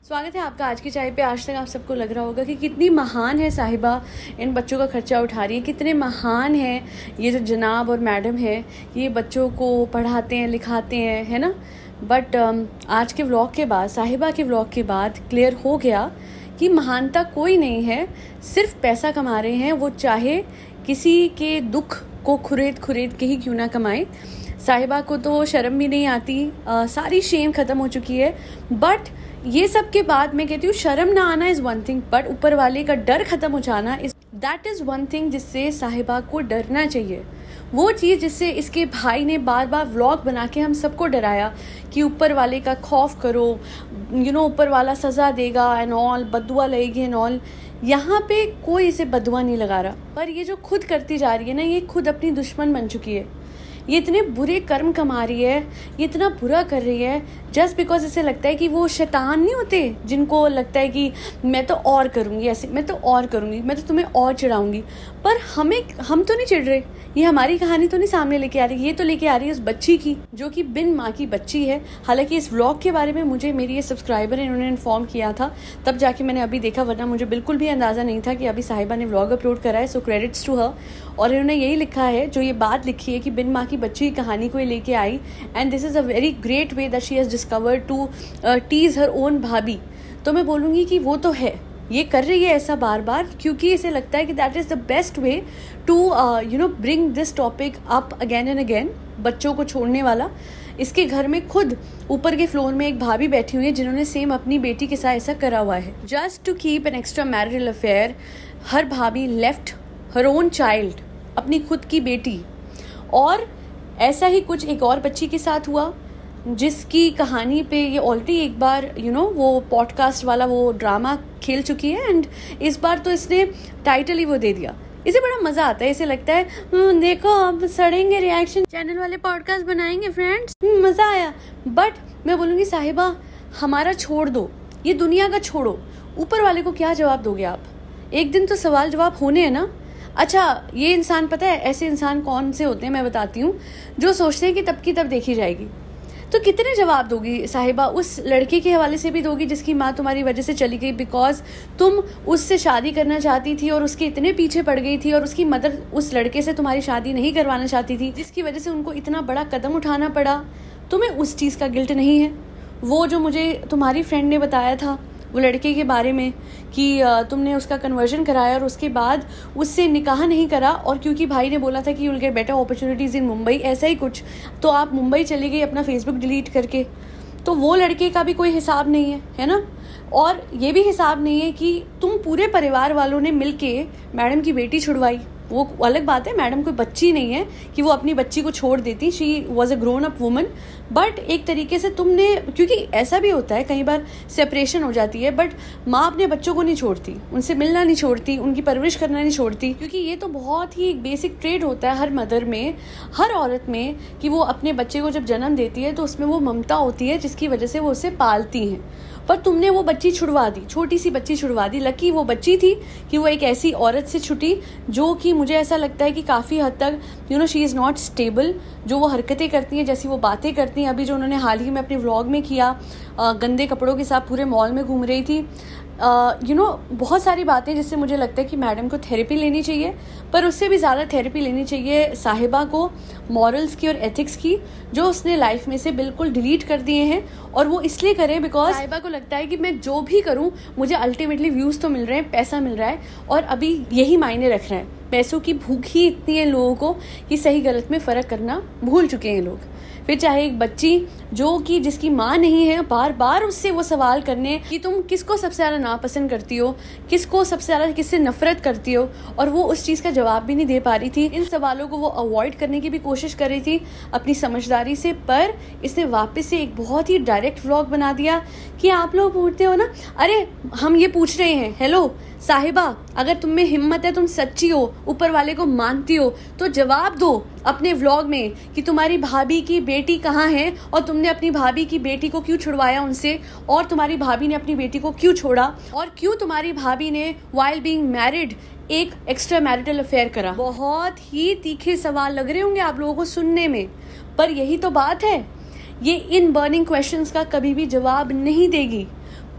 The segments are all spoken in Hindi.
स्वागत है आपका आज की चाय पे। आज तक आप सबको लग रहा होगा कि कितनी महान है साहिबा, इन बच्चों का खर्चा उठा रही है, कितने महान हैं ये जो जनाब और मैडम है, ये बच्चों को पढ़ाते हैं लिखाते हैं, है ना। बट आज के व्लॉग के बाद, साहिबा के व्लॉग के बाद क्लियर हो गया कि महानता कोई नहीं है, सिर्फ पैसा कमा रहे हैं वो, चाहे किसी के दुख को खुरेद के ही क्यों ना कमाए। साहिबा को तो शर्म भी नहीं आती, सारी शेम ख़त्म हो चुकी है। बट ये सब के बाद मैं कहती हूँ शर्म ना आना इज़ वन थिंग, बट ऊपर वाले का डर ख़त्म हो जाना दैट इज़ वन थिंग जिससे साहिबा को डरना चाहिए। वो चीज़ जिससे इसके भाई ने बार बार व्लॉग बना के हम सबको डराया कि ऊपर वाले का खौफ करो, ऊपर वाला सज़ा देगा एंड ऑल, बदुआ लगेगी एंड ऑल। यहाँ पे कोई इसे बदुआ नहीं लगा रहा, पर ये जो खुद करती जा रही है ना, ये खुद अपनी दुश्मन बन चुकी है। ये इतने बुरे कर्म कमा रही है, ये इतना बुरा कर रही है जस्ट बिकॉज इसे लगता है कि वो शैतान नहीं होते जिनको लगता है कि मैं तो और करूँगी ऐसे, मैं तो और करूँगी, मैं तो तुम्हें और चिढ़ाऊँगी। पर हम तो नहीं चिढ़ रहे, ये हमारी कहानी तो नहीं सामने लेके आ रही, ये तो लेके आ रही है उस बच्ची की जो कि बिन माँ की बच्ची है। हालांकि इस व्लॉग के बारे में मुझे मेरी ये सब्सक्राइबर है, इन्होंने इन्फॉर्म किया था, तब जाके मैंने अभी देखा, वरना मुझे बिल्कुल भी अंदाज़ा नहीं था कि अभी साहिबा ने व्लॉग अपलोड करा है। सो क्रेडिट्स टू हर। और इन्होंने यही लिखा है, जो ये बात लिखी है कि बिन माँ की बच्ची की कहानी को ये लेके आई, and this is a very great way that she has discovered to tease her own bhabhi. तो मैं बोलूँगी कि वो तो है, ये कर रही है ऐसा बार बार क्योंकि इसे लगता है कि that is the best way to bring this topic up again and again. बच्चों को छोड़ने वाला, इसके घर में खुद ऊपर के फ्लोर में एक भाभी बैठी हुई है जिन्होंने सेम अपनी बेटी के साथ ऐसा करा हुआ है। Just to keep an extra marital affair, her bhabhi left her own child, अपनी खुद की बेटी। और ऐसा ही कुछ एक और बच्ची के साथ हुआ जिसकी कहानी पे ये ऑलरेडी एक बार वो पॉडकास्ट वाला वो ड्रामा खेल चुकी है, एंड इस बार तो इसने टाइटल ही वो दे दिया। इसे बड़ा मज़ा आता है, इसे लगता है देखो अब सड़ेंगे, रिएक्शन चैनल वाले पॉडकास्ट बनाएंगे फ्रेंड्स, मज़ा आया। बट मैं बोलूँगी साहिबा, हमारा छोड़ दो, ये दुनिया का छोड़ो, ऊपर वाले को क्या जवाब दोगे आप? एक दिन तो सवाल जवाब होने हैं ना। अच्छा, ये इंसान, पता है ऐसे इंसान कौन से होते हैं, मैं बताती हूँ, जो सोचते हैं कि तब की तब देखी जाएगी। तो कितने जवाब दोगी साहिबा? उस लड़के के हवाले से भी दोगी जिसकी माँ तुम्हारी वजह से चली गई, बिकॉज तुम उससे शादी करना चाहती थी और उसके इतने पीछे पड़ गई थी, और उसकी मदर उस लड़के से तुम्हारी शादी नहीं करवाना चाहती थी, जिसकी वजह से उनको इतना बड़ा कदम उठाना पड़ा। तुम्हें उस चीज़ का गिल्ट नहीं है? वो जो मुझे तुम्हारी फ्रेंड ने बताया था वो लड़के के बारे में कि तुमने उसका कन्वर्जन कराया और उसके बाद उससे निकाह नहीं करा, और क्योंकि भाई ने बोला था कि you will get better opportunities इन मुंबई, ऐसा ही कुछ, तो आप मुंबई चली गई अपना फेसबुक डिलीट करके। तो वो लड़के का भी कोई हिसाब नहीं है ना। और ये भी हिसाब नहीं है कि तुम पूरे परिवार वालों ने मिलके मैडम की बेटी छुड़वाई। वो अलग बात है, मैडम कोई बच्ची नहीं है कि वो अपनी बच्ची को छोड़ देती, she was a grown up woman. But एक तरीके से तुमने, क्योंकि ऐसा भी होता है कई बार सेपरेशन हो जाती है, बट माँ अपने बच्चों को नहीं छोड़ती, उनसे मिलना नहीं छोड़ती, उनकी परवरिश करना नहीं छोड़ती, क्योंकि ये तो बहुत ही बेसिक ट्रेड होता है हर मदर में, हर औरत में, कि वो अपने बच्चे को जब जन्म देती है तो उसमें वो ममता होती है जिसकी वजह से वो उसे पालती हैं। पर तुमने वो बच्ची छुड़वा दी, छोटी सी बच्ची छुड़वा दी। लकी वो बच्ची थी कि वो एक ऐसी औरत से छुटी जो कि मुझे ऐसा लगता है कि काफ़ी हद तक शी इज़ नॉट स्टेबल। जो वो हरकतें करती हैं, जैसी वो बातें करती हैं, अभी जो उन्होंने हाल ही में अपने व्लॉग में किया, गंदे कपड़ों के साथ पूरे मॉल में घूम रही थी, बहुत सारी बातें जिससे मुझे लगता है कि मैडम को थेरेपी लेनी चाहिए। पर उससे भी ज़्यादा थेरेपी लेनी चाहिए साहिबा को, मॉरल्स की और एथिक्स की, जो उसने लाइफ में से बिल्कुल डिलीट कर दिए हैं। और वो इसलिए करे बिकॉज साहिबा को लगता है कि मैं जो भी करूं मुझे अल्टीमेटली व्यूज़ तो मिल रहे हैं, पैसा मिल रहा है, और अभी यही मायने रख रहे हैं। पैसों की भूख ही इतनी है लोगों को कि सही गलत में फ़र्क करना भूल चुके हैं लोग। फिर चाहे एक बच्ची जो कि जिसकी माँ नहीं है, बार बार उससे वो सवाल करने कि तुम किसको सबसे ज़्यादा नापसंद करती हो, किसको सबसे ज़्यादा किससे नफरत करती हो, और वो उस चीज़ का जवाब भी नहीं दे पा रही थी। इन सवालों को वो अवॉइड करने की भी कोशिश कर रही थी अपनी समझदारी से, पर इसने वापस से एक बहुत ही डायरेक्ट व्लॉग बना दिया कि आप लोग पूछते हो ना, अरे हम ये पूछ रहे हैं, हेलो साहिबा, अगर तुम में हिम्मत है, तुम सच्ची हो, ऊपर वाले को मानती हो, तो जवाब दो अपने व्लॉग में कि तुम्हारी भाभी की बेटी कहाँ है, और तुमने अपनी भाभी की बेटी को क्यों छुड़वाया उनसे, और तुम्हारी भाभी ने अपनी बेटी को क्यों छोड़ा, और क्यों तुम्हारी भाभी ने व्हाइल बीइंग मैरिड एक एक्स्ट्रा मैरिटल अफेयर करा। बहुत ही तीखे सवाल लग रहे होंगे आप लोगों को सुनने में, पर यही तो बात है, ये इन बर्निंग क्वेश्चंस का कभी भी जवाब नहीं देगी।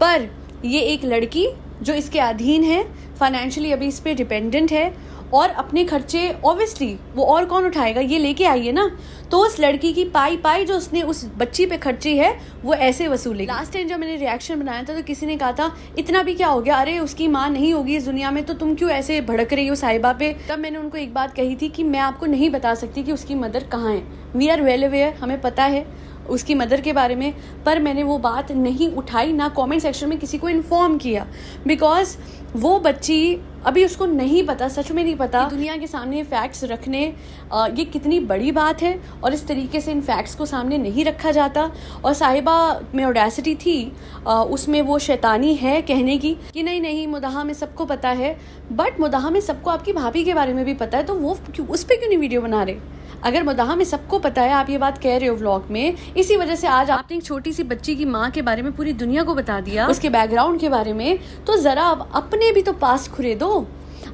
पर ये एक लड़की जो इसके अधीन है, फाइनेंशियली अभी इस पे डिपेंडेंट है, और अपने खर्चे ऑब्वियसली वो और कौन उठाएगा, ये लेके आई है ना, तो उस लड़की की पाई जो उसने उस बच्ची पे खर्ची है वो ऐसे वसूलेगी। लास्ट टाइम जब मैंने रिएक्शन बनाया था तो किसी ने कहा था इतना भी क्या हो गया, अरे उसकी माँ नहीं होगी इस दुनिया में तो तुम क्यों ऐसे भड़क रही हो साहिबा पे। तब मैंने उनको एक बात कही थी कि मैं आपको नहीं बता सकती कि उसकी मदर कहाँ है। वी आर वेल अवेयर, हमें पता है उसकी मदर के बारे में, पर मैंने वो बात नहीं उठाई, ना कमेंट सेक्शन में किसी को इन्फॉर्म किया, बिकॉज वो बच्ची अभी उसको नहीं पता, सच में नहीं पता दुनिया के सामने फैक्ट्स रखने ये कितनी बड़ी बात है, और इस तरीके से इन फैक्ट्स को सामने नहीं रखा जाता। और साहिबा में ऑडेसिटी थी, उसमें वो शैतानी है कहने की कि नहीं मुदाहा में सबको पता है, बट मुदाहा में सबको आपकी भाभी के बारे में भी पता है, तो वो उस पर क्यों नहीं वीडियो बना रहे। अगर मुदाहा में सबको पता है, आप ये बात कह रहे हो व्लॉग में, इसी वजह से आज आपने एक छोटी सी बच्ची की माँ के बारे में पूरी दुनिया को बता दिया, उसके बैकग्राउंड के बारे में, तो जरा अपने भी तो पास खुरे दो,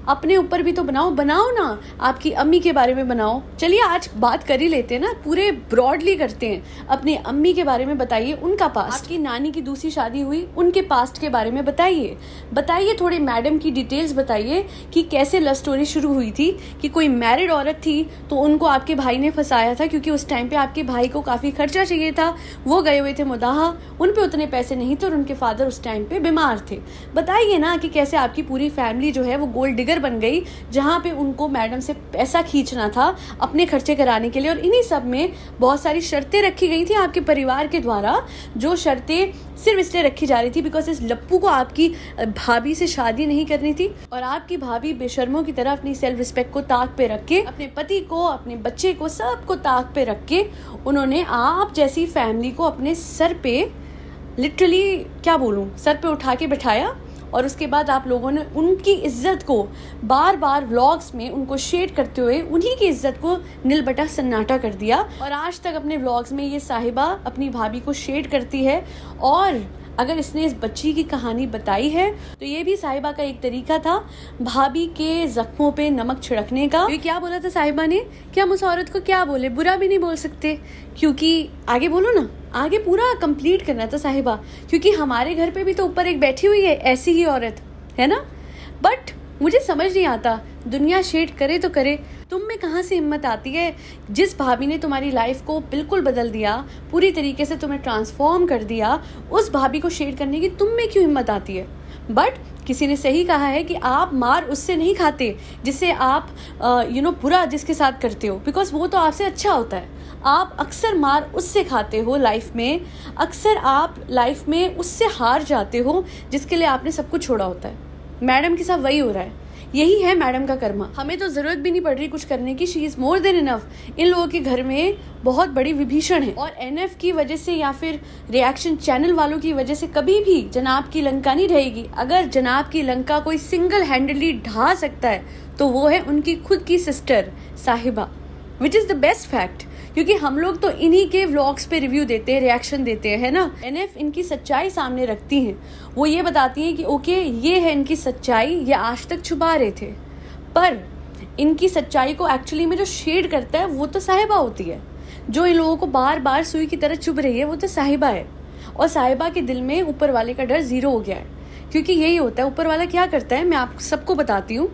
अपने ऊपर भी तो बनाओ ना, आपकी अम्मी के बारे में बनाओ। चलिए आज बात कर ही लेते हैं ना, पूरे ब्रॉडली करते हैं। अपनी अम्मी के बारे में बताइए, उनका पास्ट, आपकी नानी की दूसरी शादी हुई उनके पास्ट के बारे में बताइए थोड़े मैडम की डिटेल्स बताइए कि कैसे लव स्टोरी शुरू हुई थी, कि कोई मैरिड औरत थी तो उनको आपके भाई ने फंसाया था क्योंकि उस टाइम पे आपके भाई को काफी खर्चा चाहिए था, वो गए हुए थे मुदाहा, उन पे उतने पैसे नहीं थे और उनके फादर उस टाइम पे बीमार थे। बताइए ना कि कैसे आपकी पूरी फैमिली जो है वो गोल्ड डिगर बन गई, जहां पे उनको मैडम से पैसा खींचना था अपने खर्चे कराने के लिए। और इन्हीं सब में बहुत सारी शर्तें रखी गई थी आपके परिवार के द्वारा, जो शर्तें सिर्फ इसलिए रखी जा रही थी बिकॉज इस लप्पू को आपकी भाभी से शादी नहीं करनी थी, और आपकी भाभी बेशर्मों की तरह अपनी सेल्फ रिस्पेक्ट को ताक पे रख के, अपने पति को, अपने बच्चे को, सबको ताक पे रख के, उन्होंने आप जैसी फैमिली को अपने सर पे, लिटरली क्या बोलूं, सर पे उठा के बैठाया। और उसके बाद आप लोगों ने उनकी इज्जत को बार बार व्लॉग्स में उनको शेड करते हुए उन्हीं की इज्जत को नीलबटा सन्नाटा कर दिया। और आज तक अपने व्लॉग्स में ये साहिबा अपनी भाभी को शेड करती है, और अगर इसने इस बच्ची की कहानी बताई है तो ये भी साहिबा का एक तरीका था भाभी के जख्मों पे नमक छिड़कने का। ये क्या बोला था साहिबा ने कि हम उस औरत को क्या बोले, बुरा भी नहीं बोल सकते, क्योंकि आगे बोलो ना, आगे पूरा कंप्लीट करना था साहिबा, क्योंकि हमारे घर पे भी तो ऊपर एक बैठी हुई है ऐसी ही औरत, है ना। बट मुझे समझ नहीं आता, दुनिया शेड करे तो करे, तुम में कहाँ से हिम्मत आती है। जिस भाभी ने तुम्हारी लाइफ को बिल्कुल बदल दिया, पूरी तरीके से तुम्हें ट्रांसफॉर्म कर दिया, उस भाभी को शेड करने की तुम में क्यों हिम्मत आती है। बट किसी ने सही कहा है कि आप मार उससे नहीं खाते जिससे आप बुरा जिसके साथ करते हो, बिकॉज वो तो आपसे अच्छा होता है। आप अक्सर मार उससे खाते हो लाइफ में, अक्सर आप लाइफ में उससे हार जाते हो जिसके लिए आपने सब कुछ छोड़ा होता है। मैडम के साथ वही हो रहा है, यही है मैडम का कर्मा। हमें तो जरूरत भी नहीं पड़ रही कुछ करने की, she is more than enough. इन लोगों के घर में बहुत बड़ी विभीषण है, और एनएफ की वजह से या फिर रिएक्शन चैनल वालों की वजह से कभी भी जनाब की लंका नहीं रहेगी। अगर जनाब की लंका कोई सिंगल हैंडली ढा सकता है तो वो है उनकी खुद की सिस्टर साहिबा, which is the best fact, क्योंकि हम लोग तो इन्हीं के व्लॉग्स पे रिव्यू देते हैं, रिएक्शन देते हैं, है ना। एनएफ इनकी सच्चाई सामने रखती हैं, वो ये बताती हैं कि ओके ये है इनकी सच्चाई, ये आज तक छुपा रहे थे, पर इनकी सच्चाई को एक्चुअली में जो शेड करता है वो तो साहिबा होती है। जो इन लोगों को बार बार सुई की तरह चुभ रही है वो तो साहिबा है, और साहिबा के दिल में ऊपर वाले का डर जीरो हो गया है, क्योंकि यही होता है। ऊपर वाला क्या करता है, मैं आप सबको बताती हूँ,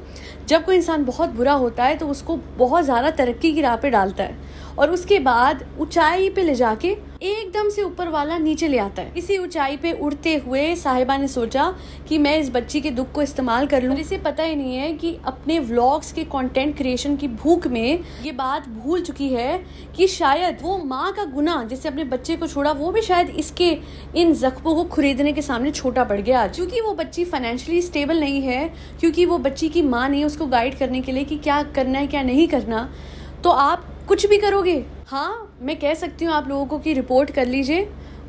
जब कोई इंसान बहुत बुरा होता है तो उसको बहुत ज़्यादा तरक्की की राह पे डालता है, और उसके बाद ऊंचाई पे ले जाके एकदम से ऊपर वाला नीचे ले आता है। इसी ऊंचाई पे उड़ते हुए साहिबा ने सोचा कि मैं इस बच्ची के दुख को इस्तेमाल कर लूं। इसे पता ही नहीं है कि अपने व्लॉग्स के कंटेंट क्रिएशन की भूख में ये बात भूल चुकी है कि शायद वो माँ का गुनाह जिससे अपने बच्चे को छोड़ा, वो भी शायद इसके इन जख्मों को खरीदने के सामने छोटा पड़ गया आज। क्योंकि वो बच्ची फाइनेंशियली स्टेबल नहीं है, क्योंकि वो बच्ची की माँ नहीं है उसको गाइड करने के लिए कि क्या करना है क्या नहीं करना, तो आप कुछ भी करोगे। हाँ, मैं कह सकती हूँ आप लोगों को कि रिपोर्ट कर लीजिए,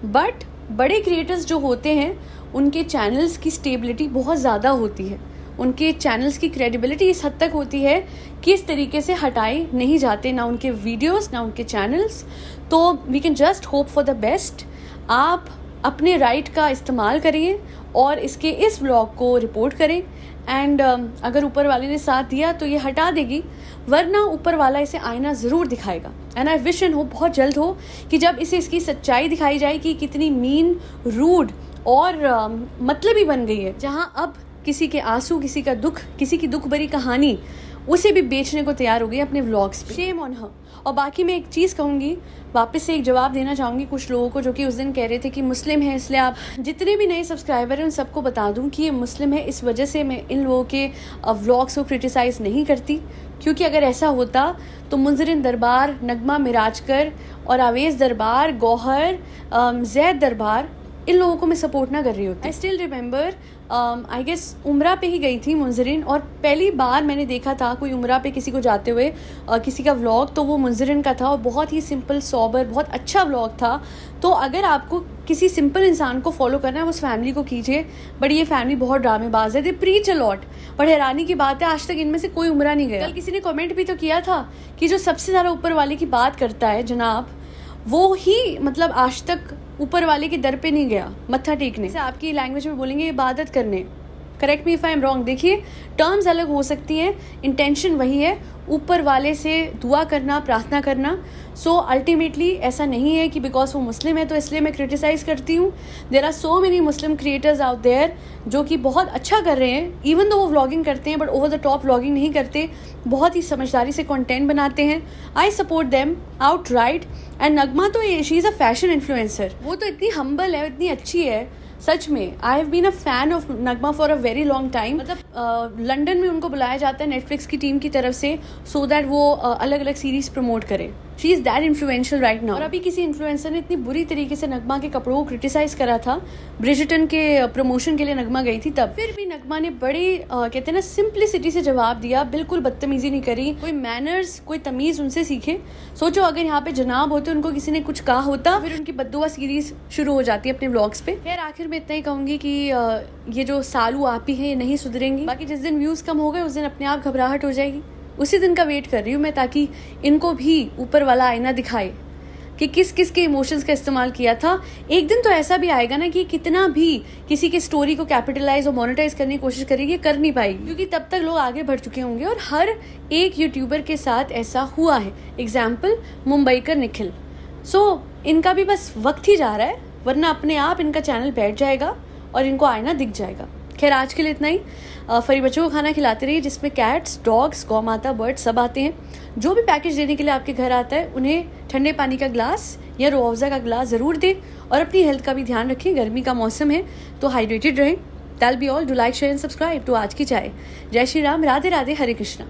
बट बड़े क्रिएटर्स जो होते हैं उनके चैनल्स की स्टेबिलिटी बहुत ज़्यादा होती है, उनके चैनल्स की क्रेडिबिलिटी इस हद तक होती है कि इस तरीके से हटाए नहीं जाते, ना उनके वीडियोस ना उनके चैनल्स। तो we can just hope for the best. आप अपने राइट का इस्तेमाल करिए और इस व्लॉग को रिपोर्ट करें, एंड अगर ऊपर वाले ने साथ दिया तो ये हटा देगी, वरना ऊपर वाला इसे आईना ज़रूर दिखाएगा। And I wish and hope बहुत जल्द हो कि जब इसे इसकी सच्चाई दिखाई जाए कि कितनी मीन, रूड और मतलबी बन गई है, जहाँ अब किसी के आंसू, किसी का दुख, किसी की दुख भरी कहानी उसे भी बेचने को तैयार हो गई अपने व्लॉग्स पे। Shame on her. और बाकी मैं एक चीज़ कहूँगी, वापस से एक जवाब देना चाहूँगी कुछ लोगों को जो कि उस दिन कह रहे थे कि मुस्लिम है इसलिए आप, जितने भी नए सब्सक्राइबर हैं उन सबको बता दूँ कि ये मुस्लिम है इस वजह से मैं इन लोगों के व्लॉग्स को क्रिटिसाइज़ नहीं करती, क्योंकि अगर ऐसा होता तो मुंजरिन दरबार, नगमा मिराजकर और आवेज़ दरबार, गौहर, जैद दरबार, इन लोगों को मैं सपोर्ट ना कर रही होती। I still remember, I guess उम्रा पे ही गई थी मुंजरिन, और पहली बार मैंने देखा था कोई उम्रा पे किसी को जाते हुए किसी का व्लॉग, तो वो मुंजरिन का था और बहुत ही सिंपल, सोबर, बहुत अच्छा व्लॉग था। तो अगर आपको किसी सिंपल इंसान को फॉलो करना है उस फैमिली को कीजिए, बट ये फैमिली बहुत ड्रामेबाज है, दे प्रीच अ लॉट। बट हैरानी की बात है आज तक इनमें से कोई उम्रा नहीं गया। कल किसी ने कमेंट भी तो किया था कि जो सबसे ज़्यादा ऊपर वाले की बात करता है जनाब, वो ही मतलब आज तक ऊपर वाले के दर पे नहीं गया मत्था टेकने से। आपकी लैंग्वेज में बोलेंगे इबादत करने, correct me if I am wrong. देखिए टर्म्स अलग हो सकती हैं, इंटेंशन वही है, ऊपर वाले से दुआ करना, प्रार्थना करना। सो अल्टीमेटली ऐसा नहीं है कि बिकॉज वो मुस्लिम है तो इसलिए मैं क्रिटिसाइज़ करती हूँ। There are so many Muslim creators out there जो कि बहुत अच्छा कर रहे हैं, इवन दो वो व्लॉगिंग करते हैं but over the top vlogging नहीं करते, बहुत ही समझदारी से कंटेंट बनाते हैं। I support them out right. And Nagma तो she is a fashion influencer, वो तो इतनी हम्बल है, इतनी अच्छी है सच में। I have been a fan of Nagma for a very long time. मतलब लंदन में उनको बुलाया जाता है नेटफ्लिक्स की टीम की तरफ से सो दैट वो अलग अलग सीरीज प्रमोट करे। She is that influential right now. और अभी किसी इन्फ्लुएंसर ने इतनी बुरी तरीके से नगमा के कपड़ों को क्रिटिसाइज करा था, ब्रिजटन के प्रमोशन के लिए नगमा गई थी तब, फिर भी नगमा ने बड़ी कहते हैं ना सिंप्लिसिटी से जवाब दिया, बिल्कुल बदतमीजी नहीं करी, कोई मैनर्स, कोई तमीज़ उनसे सीखे। सोचो अगर यहाँ पे जनाब होते, उनको किसी ने कुछ कहा होता, फिर उनकी बद्दुआ सीरीज शुरू हो जाती है अपने व्लॉग्स पे। खैर आखिर में इतना ही कहूँगी कि ये जो सालू आपी है ये नहीं सुधरेंगी। बाकी जिस दिन व्यूज़ कम हो गए उस दिन अपने आप घबराहट हो जाएगी, उसी दिन का वेट कर रही हूँ मैं, ताकि इनको भी ऊपर वाला आईना दिखाए कि किस किस के इमोशंस का इस्तेमाल किया था। एक दिन तो ऐसा भी आएगा ना कि कितना भी किसी के स्टोरी को कैपिटलाइज और मोनेटाइज करने की कोशिश करेगी, कर नहीं पाएगी, क्योंकि तब तक लोग आगे बढ़ चुके होंगे। और हर एक यूट्यूबर के साथ ऐसा हुआ है। एग्जाम्पल मुंबई का निखिल। सो इनका भी बस वक्त ही जा रहा है, वरना अपने आप इनका चैनल बैठ जाएगा और इनको आईना दिख जाएगा। खैर आज के लिए इतना ही। फरी बच्चों को खाना खिलाते रहिए जिसमें कैट्स, डॉग्स, गौ माता, बर्ड्स सब आते हैं। जो भी पैकेज देने के लिए आपके घर आता है उन्हें ठंडे पानी का ग्लास या रूह अफ़ज़ा का ग्लास ज़रूर दें, और अपनी हेल्थ का भी ध्यान रखें। गर्मी का मौसम है तो हाइड्रेटेड रहें। That be all. Do like, share and subscribe to आज की चाय। जय श्री राम, राधे राधे, हरे कृष्णा।